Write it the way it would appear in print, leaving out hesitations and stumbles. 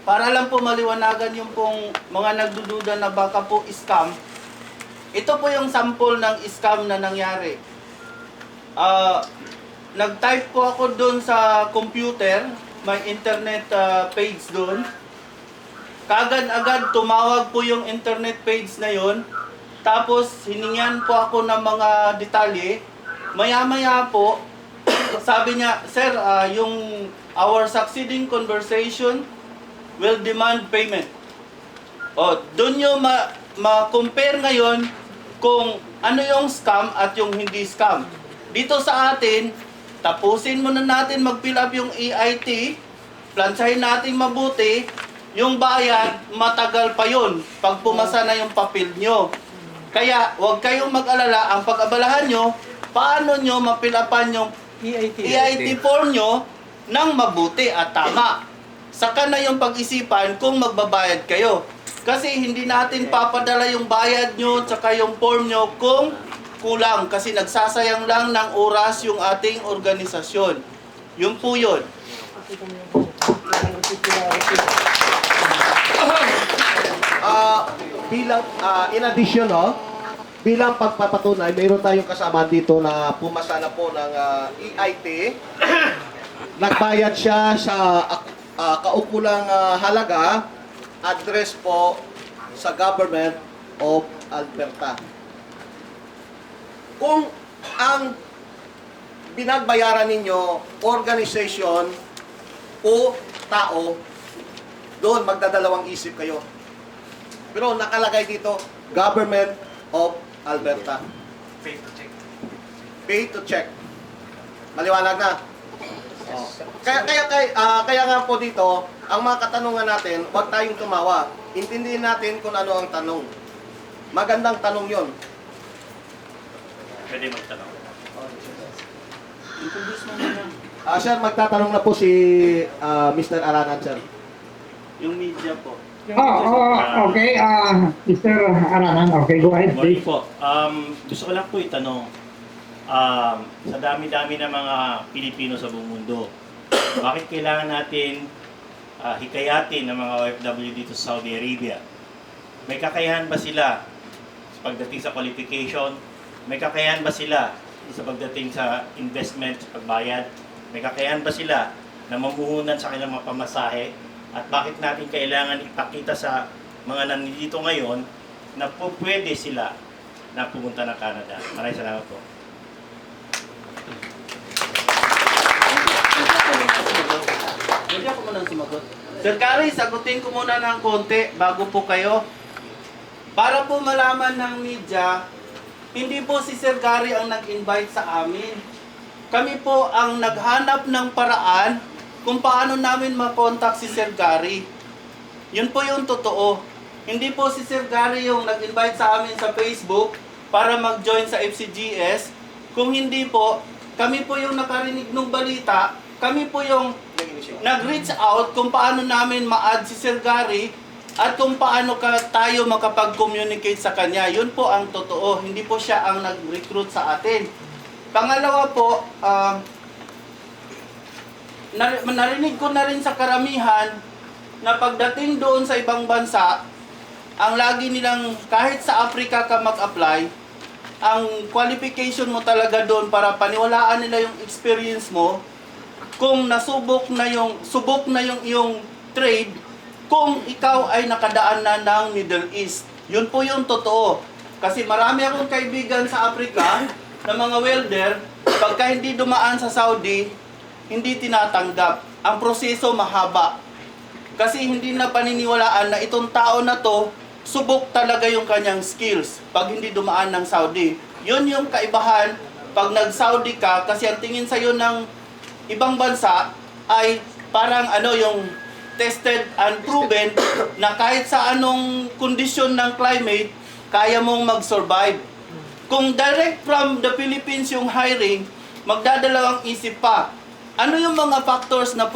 para lang po maliwanagan yung pong mga nagdududa na baka po scam, ito po yung sample ng scam na nangyari. Nag-type po ako doon sa computer, may internet page doon. Kaagad-agad tumawag po yung internet page na yon. Tapos hiningan po ako ng mga detalye. Maya-maya po, sabi niya, "Sir, yung our succeeding conversation will demand payment." O, doon nyo ma-compare ngayon kung ano yung scam at yung hindi scam. Dito sa atin, tapusin muna natin mag-fill up yung EIT, plansahin natin mabuti, yung bayad, matagal pa yun pag pumasa na yung papel nyo. Kaya, huwag kayong mag-alala, ang pag-abalahan nyo, paano nyo ma-fill upan yung EIT form nyo ng mabuti at tama. Saka na yung pag-isipan kung magbabayad kayo. Kasi hindi natin papadala yung bayad nyo tsaka yung form nyo kung kulang. Kasi nagsasayang lang ng oras yung ating organisasyon. Yun po yun. Bilang, in addition, no, bilang pagpapatunay, mayroon tayong kasama dito na pumasa na po ng EIT. Nagbayad siya sa kaukulang halaga, address po sa Government of Alberta. Kung ang binagbayaran ninyo, organization o tao, doon magdadalawang isip kayo. Pero nakalagay dito, Government of Alberta. Pay to check. Pay to check. Maliwanag na? Oh. Kaya nga po dito, ang mga katanungan natin, huwag tayong tumawa. Intindihin natin kung ano ang tanong. Magandang tanong yon. Pwede magtanong. Introduce mo muna. Sir, magtatanong na po si Mr. Aranan, sir. Yung media po. Okay. Mr. Aranan, okay, go ahead, Morning please. po. Gusto ko lang po itanong, sa dami-dami ng mga Pilipino sa buong mundo, bakit kailangan natin hikayatin ng mga OFW dito sa Saudi Arabia? May kakayahan ba sila sa pagdating sa qualification? May kakayahan ba sila sa pagdating sa investment, sa pagbayad? May kakayahan ba sila na mamuhunan sa kanilang mga pamasahe? At bakit natin kailangan ipakita sa mga nandito ngayon na po pwede sila na pumunta ng Canada? Maraming salamat po. Pwede ako muna sumagot. Sir Gary, sagutin ko muna ng konti bago po kayo. Para po malaman ng media, hindi po si Sir Gary ang nag-invite sa amin. Kami po ang naghanap ng paraan kung paano namin makontak si Sir Gary. Yun po yung totoo. Hindi po si Sir Gary yung nag-invite sa amin sa Facebook para mag-join sa FCGS. Kung hindi po, kami po yung nakarinig ng balita, kami po yung nag-reach out kung paano namin ma-add si Sir Gary at kung paano tayo makapag-communicate sa kanya. Yun po ang totoo. Hindi po siya ang nag-recruit sa atin. Pangalawa po, narinig ko na rin sa karamihan na pagdating doon sa ibang bansa, ang lagi nilang, kahit sa Africa ka mag-apply, ang qualification mo talaga doon para paniwalaan nila yung experience mo, kung subok na yung iyong trade, kung ikaw ay nakadaan na ng Middle East. Yun po yung totoo. Kasi marami akong kaibigan sa Africa na mga welder, pagka hindi dumaan sa Saudi, hindi tinatanggap. Ang proseso mahaba. Kasi hindi na paniniwalaan na itong tao na to, subok talaga yung kanyang skills pag hindi dumaan ng Saudi. Yun yung kaibahan pag nag-Saudi ka, kasi ang tingin sa'yo ng ibang bansa ay parang yung tested and proven na kahit sa anong kondisyon ng climate, kaya mong mag-survive. Kung direct from the Philippines yung hiring, magdadalawang isip pa. Ano yung mga factors na pwede